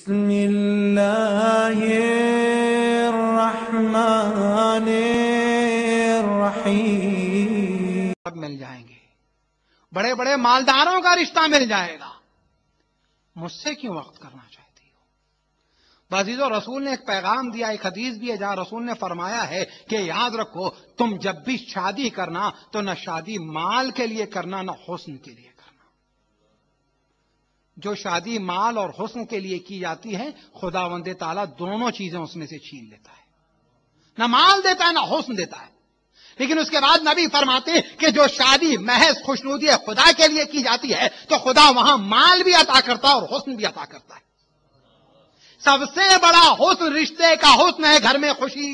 بسم اللہ الرحمن الرحیم. مل جائیں گے، بڑے بڑے مالداروں کا رشتہ مل جائے گا، مجھ سے کیوں وقت کرنا چاہتی ہو؟ عزیزو، رسول نے ایک پیغام دیا، ایک حدیث بھی ہے جہاں رسول نے فرمایا ہے کہ یاد رکھو تم جب بھی شادی کرنا تو نہ شادی مال کے لیے کرنا نہ حسن کے لیے کرنا. جو شادی مال اور حسن کے لیے کی جاتی ہے خداوند تعالیٰ دونوں چیزیں اس میں سے چھین لیتا ہے، نہ مال دیتا ہے نہ حسن دیتا ہے. لیکن اس کے بعد نبی فرماتے ہیں کہ جو شادی محض خوشنودی خدا کے لیے کی جاتی ہے تو خدا وہاں مال بھی عطا کرتا ہے اور حسن بھی عطا کرتا ہے. سب سے بڑا حسن رشتے کا حسن ہے گھر میں خوشی.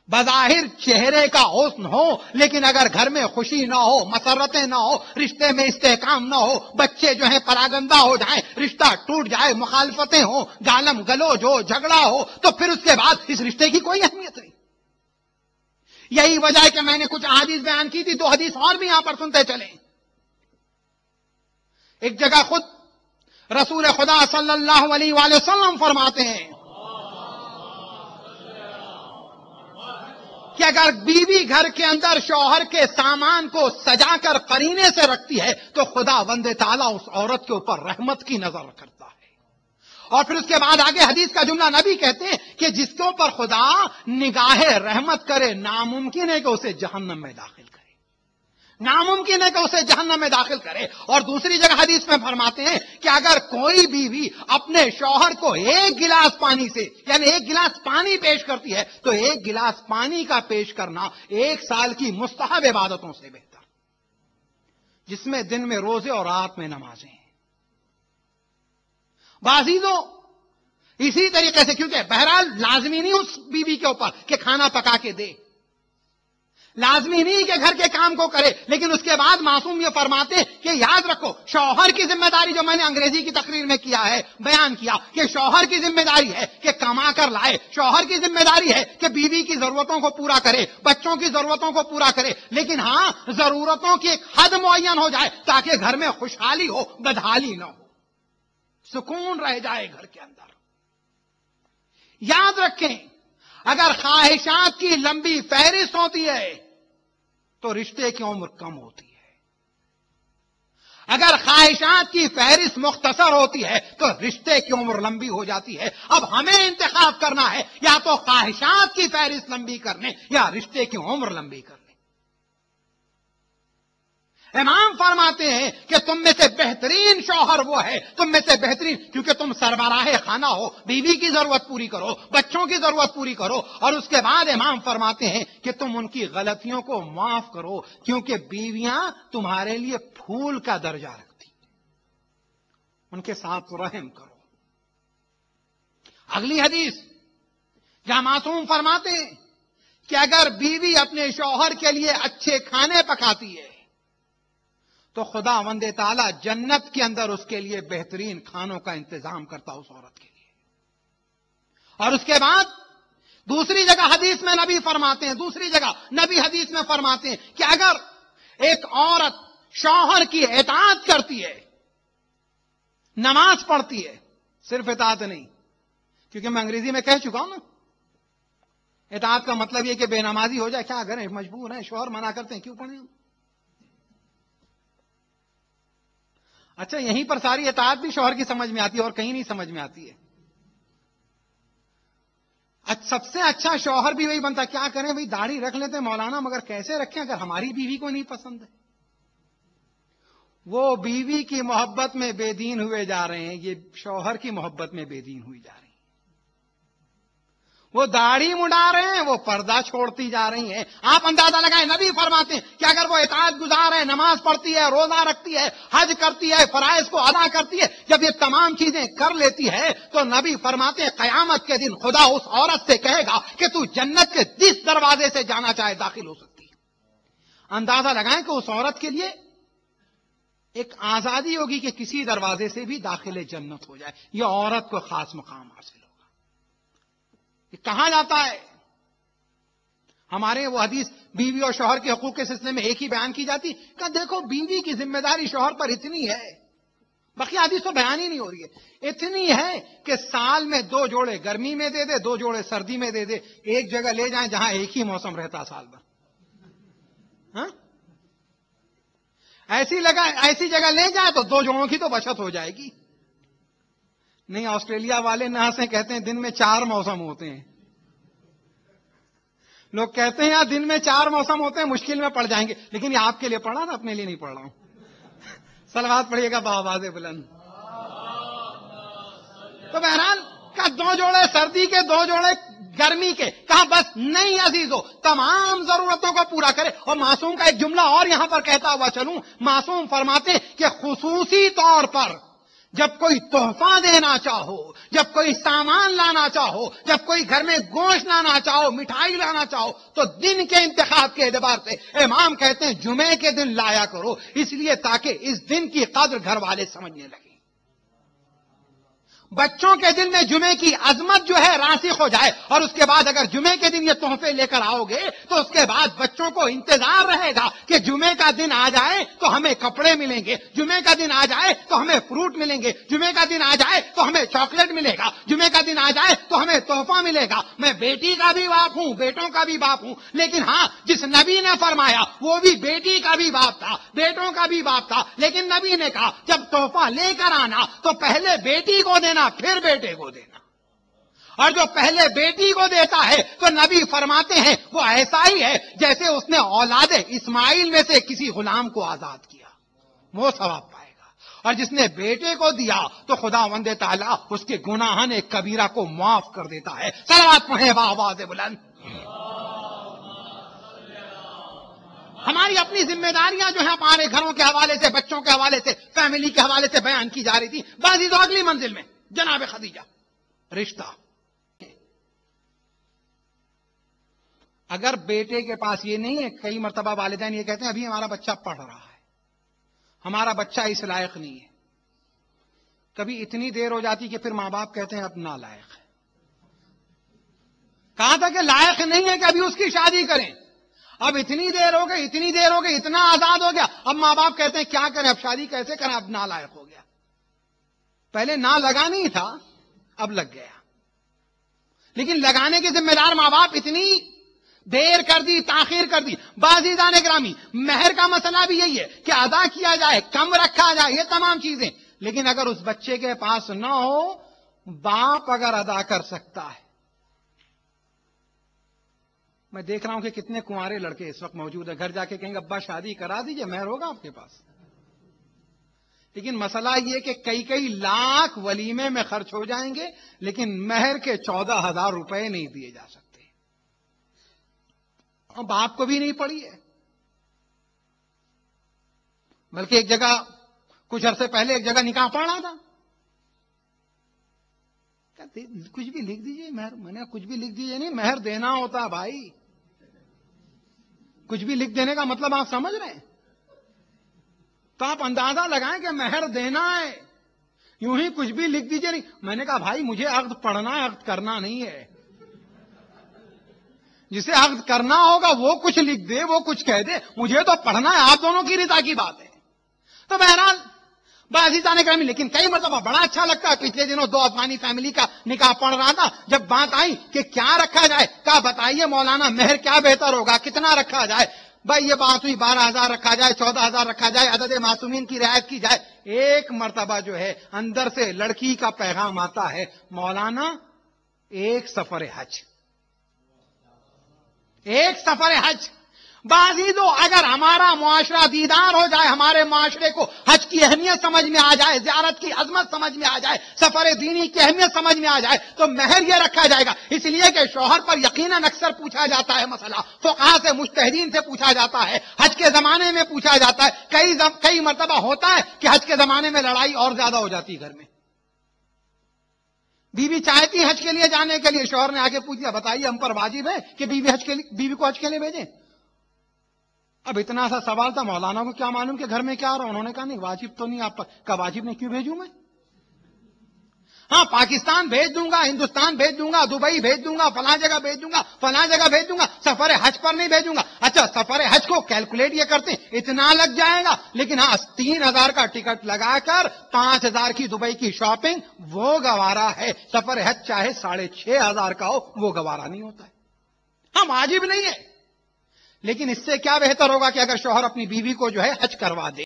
بظاہر چہرے کا حسن ہو لیکن اگر گھر میں خوشی نہ ہو، مسرتیں نہ ہو، رشتے میں استحکام نہ ہو، بچے جو ہیں پراگندہ ہو جائیں، رشتہ ٹوٹ جائے، مخالفتیں ہو، گالم گلوج ہو، جھگڑا ہو، تو پھر اس کے بعد اس رشتے کی کوئی اہمیت نہیں. یہی وجہ ہے کہ میں نے کچھ احادیث بیان کی تھی، دو حدیث اور بھی یہاں پر سنتے چلیں. ایک جگہ خود رسول خدا صلی اللہ علیہ وآلہ وسلم فرماتے ہیں کہ اگر بیوی گھر کے اندر شوہر کے سامان کو سجا کر قرینے سے رکھتی ہے تو خدا بند تعالیٰ اس عورت کے اوپر رحمت کی نظر کرتا ہے. اور پھر اس کے بعد آگے حدیث کا جملہ نبی کہتے ہیں کہ جس کے اوپر خدا نگاہ رحمت کرے ناممکن ہے کہ اسے جہنم میں داخل کرے، ناممکن ہے کہ اسے جہنم میں داخل کرے. اور دوسری جگہ حدیث میں فرماتے ہیں کہ اگر کوئی بیوی اپنے شوہر کو ایک گلاس پانی سے یعنی ایک گلاس پانی پیش کرتی ہے تو ایک گلاس پانی کا پیش کرنا 1 سال کی مستحب عبادتوں سے بہتر، جس میں دن میں روزے اور رات میں نمازیں ہیں. بازیزو، اسی طریقے سے کیونکہ بہرحال لازمی نہیں اس بیوی کے اوپر کہ کھانا پکا کے دے، لازمی نہیں کہ گھر کے کام کو کرے، لیکن اس کے بعد معصوم یہ فرماتے کہ یاد رکھو شوہر کی ذمہ داری، جو میں نے انگریزی کی تقریر میں کیا ہے، بیان کیا کہ شوہر کی ذمہ داری ہے کہ کما کر لائے، شوہر کی ذمہ داری ہے کہ بیوی کی ضرورتوں کو پورا کرے، بچوں کی ضرورتوں کو پورا کرے، لیکن ہاں ضرورتوں کی ایک حد معین ہو جائے تاکہ گھر میں خوشحالی ہو، بدحالی نہ ہو، سکون رہ جائے گھر کے اندر. یاد رکھیں اگر خواہشات کی لمبی فہرست ہوتی ہے تو رشتے کی عمر کم ہوتی ہے، اگر خواہشات کی فہرست مختصر ہوتی ہے تو رشتے کی عمر لمبی ہو جاتی ہے. اب ہمیں انتخاب کرنا ہے یا تو خواہشات کی فہرست لمبی کرنے یا رشتے کی عمر لمبی کرنے. امام فرماتے ہیں کہ تم میں سے بہترین شوہر وہ ہے، تم میں سے بہترین، کیونکہ تم سربراہ خانہ ہو، بیوی کی ضرورت پوری کرو، بچوں کی ضرورت پوری کرو. اور اس کے بعد امام فرماتے ہیں کہ تم ان کی غلطیوں کو معاف کرو، کیونکہ بیویاں تمہارے لیے پھول کا درجہ رکھتی، ان کے ساتھ رحم کرو. اگلی حدیث جہاں معصوم فرماتے ہیں کہ اگر بیوی اپنے شوہر کے لیے اچھے کھانے پکاتی ہے تو خدا وند تعالیٰ جنت کے اندر اس کے لیے بہترین کھانوں کا انتظام کرتا اس عورت کے لیے. اور اس کے بعد دوسری جگہ حدیث میں نبی فرماتے ہیں، دوسری جگہ نبی حدیث میں فرماتے ہیں کہ اگر ایک عورت شوہر کی اطاعت کرتی ہے، نماز پڑھتی ہے، صرف اطاعت نہیں، کیونکہ میں انگریزی میں کہہ چکا ہوں نا، اطاعت کا مطلب یہ کہ بے نمازی ہو جائے، کیا کریں، مجبور ہیں، شوہر منع کرتے ہیں، کیوں پڑھیں. اچھا، یہیں پر ساری اطاعت بھی شوہر کی سمجھ میں آتی ہے اور کہیں نہیں سمجھ میں آتی ہے. سب سے اچھا شوہر بھی وہی بنتا. کیا کریں بھئی، داڑھی رکھ لیتے مولانا، مگر کیسے رکھیں اگر ہماری بیوی کو نہیں پسند ہے. وہ بیوی کی محبت میں بے دین ہوئے جا رہے ہیں، یہ شوہر کی محبت میں بے دین ہوئی جا رہی ہیں. وہ داڑھی مڈا رہے ہیں، وہ پردہ چھوڑتی جا رہی ہیں. آپ اندازہ لگائیں، نبی فرماتے ہیں کہ اگر وہ اطاعت گزار ہے، نماز پڑھتی ہے، روزہ رکھتی ہے، حج کرتی ہے، فرائض کو ادا کرتی ہے، جب یہ تمام چیزیں کر لیتی ہے تو نبی فرماتے ہیں قیامت کے دن خدا اس عورت سے کہے گا کہ تو جنت کے جس دروازے سے جانا چاہے داخل ہو سکتی ہے. اندازہ لگائیں کہ اس عورت کے لیے ایک آزادی ہوگی کہ کسی دروازے سے بھی داخل جنت ہو جائے. یہ عورت کو خاص مقام حاصل ہوگا. کہا جاتا ہے ہمارے وہ حدیث بیوی اور شوہر کے حقوق کے سلسلے میں ایک ہی بیان کی جاتی کہ دیکھو بیوی کی ذمہ داری شوہر پر اتنی ہے، بقیہ حدیث تو بیان ہی نہیں ہو رہی ہے. اتنی ہے کہ سال میں 2 جوڑے گرمی میں دے دے, 2 جوڑے سردی میں دے دے, ایک جگہ لے جائیں جہاں ایک ہی موسم رہتا سال بھر. ہاں ایسی جگہ لے جائیں تو 2 جوڑوں کی تو بچت ہو جائے گی. نہیں, آسٹریلیا والے نہ ہنسیں, کہتے ہیں دن میں 4 موسم ہوتے ہیں. لوگ کہتے ہیں یار دن میں 4 موسم ہوتے ہیں, مشکل میں پڑ جائیں گے. لیکن یہ آپ کے لیے پڑھا نا, اپنے لیے نہیں پڑھ رہا ہوں. صلوات پڑھیے گا بآواز بلند. تو بہرحال کا 2 جوڑے سردی کے, 2 جوڑے گرمی کے. کہا بس نہیں عزیزو, تمام ضرورتوں کو پورا کرے. اور معصوم کا ایک جملہ اور یہاں پر کہتا ہوا چلوں, معصوم فرماتے کہ خصوصی طور پر جب کوئی تحفہ دینا چاہو, جب کوئی سامان لانا چاہو, جب کوئی گھر میں گوشت لانا چاہو, مٹھائی لانا چاہو, تو دن کے انتخاب کے اعتبار سے امام کہتے ہیں جمعے کے دن لایا کرو, اس لیے تاکہ اس دن کی قدر گھر والے سمجھنے لگے. بچوں کے دل میں جمعے کی عظمت جو ہے راسخ ہو جائے, اور اس کے بعد اگر جمعے کے دن یہ تحفے لے کر آؤ گے تو اس کے بعد بچوں کو انتظار رہے گا کہ جمعے کا دن آ جائے تو ہمیں کپڑے ملیں گے, جمعے کا دن آ جائے تو ہمیں فروٹ ملیں گے, جمعے کا دن آ جائے تو ہمیں چاکلیٹ ملے گا, جمعے کا دن آ جائے تو ہمیں تحفہ ملے گا. میں بیٹی کا بھی باپ ہوں, بیٹوں کا بھی باپ ہوں, لیکن ہاں جس نبی نے فرمایا وہ بھی بیٹی کا بھی باپ تھا, بیٹوں کا بھی باپ تھا. لیکن نبی نے کہا جب تحفہ لے کر آنا تو پہلے بیٹی کو دینا پھر بیٹے کو دینا. اور جو پہلے بیٹی کو دیتا ہے تو نبی فرماتے ہیں وہ ایسا ہی ہے جیسے اس نے اولاد اسماعیل میں سے کسی غلام کو آزاد کیا, وہ ثواب پائے گا. اور جس نے بیٹے کو دیا تو خداوند تعالیٰ اس کے گناہان کبیرہ کو معاف کر دیتا ہے. صلوات پڑھیں بآواز بلند. ہماری اپنی ذمہ داریاں جو ہیں ہمارے گھروں کے حوالے سے, بچوں کے حوالے سے, فیملی کے حوالے سے بیان کی جا رہی تھی. بعضی تو اگلی منزل میں جناب خدیجہ رشتہ. اگر بیٹے کے پاس یہ نہیں ہے, کئی مرتبہ والدین یہ کہتے ہیں ابھی ہمارا بچہ پڑھ رہا ہے, ہمارا بچہ اس لائق نہیں ہے. کبھی اتنی دیر ہو جاتی کہ پھر ماں باپ کہتے ہیں اب نالائق ہے. کہا تھا کہ لائق نہیں ہے کہ ابھی اس کی شادی کریں, اب اتنی دیر ہو گئی, اتنا آزاد ہو گیا, اب ماں باپ کہتے ہیں کیا کریں, اب شادی کیسے کریں, اب نالائق ہو گیا. پہلے نہ لگا نہیں تھا, اب لگ گیا. لیکن لگانے کے ذمہ دار ماں باپ اتنی دیر کر دی, تاخیر کر دی. عزیزان گرامی, مہر کا مسئلہ بھی یہی ہے کہ ادا کیا جائے, کم رکھا جائے, یہ تمام چیزیں. لیکن اگر اس بچے کے پاس نہ ہو, باپ اگر ادا کر سکتا ہے. میں دیکھ رہا ہوں کہ کتنے کنوارے لڑکے اس وقت موجود ہیں, گھر جا کے کہیں گے ابا شادی کرا دیجئے, مہر ہوگا آپ کے پاس. لیکن مسئلہ یہ کہ کئی لاکھ ولیمے میں خرچ ہو جائیں گے, لیکن مہر کے 14,000 روپے نہیں دیے جا سکتے. اور باپ کو بھی نہیں پڑی ہے. بلکہ ایک جگہ کچھ عرصے پہلے ایک جگہ نکاح پڑھا تھا, کچھ بھی لکھ دیجئے مہر. میں نے کچھ بھی لکھ دیجئے نہیں, مہر دینا ہوتا ہے بھائی. کچھ بھی لکھ دینے کا مطلب آپ سمجھ رہے ہیں؟ تو آپ اندازہ لگائیں کہ مہر دینا ہے, یوں ہی کچھ بھی لکھ دیجئے نہیں. میں نے کہا بھائی مجھے عقد پڑھنا ہے, عقد کرنا نہیں ہے. جسے عقد کرنا ہوگا وہ کچھ لکھ دے, وہ کچھ کہہ دے, مجھے تو پڑھنا ہے. آپ دونوں کی رضا کی بات ہے. تو بہرحال عزیزان گرامی, لیکن کئی مرتبہ بڑا اچھا لگتا ہے. پچھلے دنوں 2 افغانی فیملی کا نکاح پڑھ رہا تھا, جب بات آئی کہ کیا رکھا جائے, کہا بتائیے مولانا مہر کیا بہتر ہوگا, کتنا رکھا جائے. بھائی یہ بات ہوئی 12,000 رکھا جائے, 14,000 رکھا جائے, عدد معصومین کی رعایت کی جائے. ایک مرتبہ جو ہے اندر سے لڑکی کا پیغام آتا ہے, مولانا ایک سفر حج. بعضیدو اگر ہمارا معاشرہ دیدار ہو جائے, ہمارے معاشرے کو حج کی اہمیت سمجھ میں آ جائے, زیارت کی عظمت سمجھ میں آ جائے, سفر دینی کی اہمیت سمجھ میں آ جائے, تو مہر یہ رکھا جائے گا. اس لیے کہ شوہر پر یقیناً اکثر پوچھا جاتا ہے مسئلہ, فقہاء سے, مجتہدین سے پوچھا جاتا ہے, حج کے زمانے میں پوچھا جاتا ہے. کئی مرتبہ ہوتا ہے کہ حج کے زمانے میں لڑائی اور زیادہ ہو جاتی گھر میں. بیوی چاہتی حج کے لیے جانے کے لیے, شوہر نے آ کے پوچھ دیا بتائیے ہم پر واجب ہے کہ بیوی کو حج کے لیے بھیجیں. اب اتنا سا سوال تھا, مولانا کو کیا معلوم کہ گھر میں کیا ہو رہا. انہوں نے کہا نہیں واجب تو نہیں آپ پر. کہا واجب نہیں, کیوں بھیجوں میں. ہاں پاکستان بھیج دوں گا، ہندوستان بھیج دوں گا، دبئی بھیج دوں گا، فلاں جگہ بھیج دوں گا، فلاں جگہ بھیج دوں گا، سفر حج پر نہیں بھیجوں گا. اچھا سفر حج کو کیلکولیٹ یہ کرتے ہیں اتنا لگ جائے گا، لیکن ہاں 3,000 کا ٹکٹ لگا کر 5,000 کی دبئی کی شاپنگ وہ گوارا ہے. سفر حج چاہے 6,500 کا ہو وہ گوارا نہیں ہوتا ہے. ہاں واجب نہیں ہے، لیکن اس سے کیا بہتر ہوگا کہ اگر شوہر اپنی بیوی کو جو ہے حج کروا دے.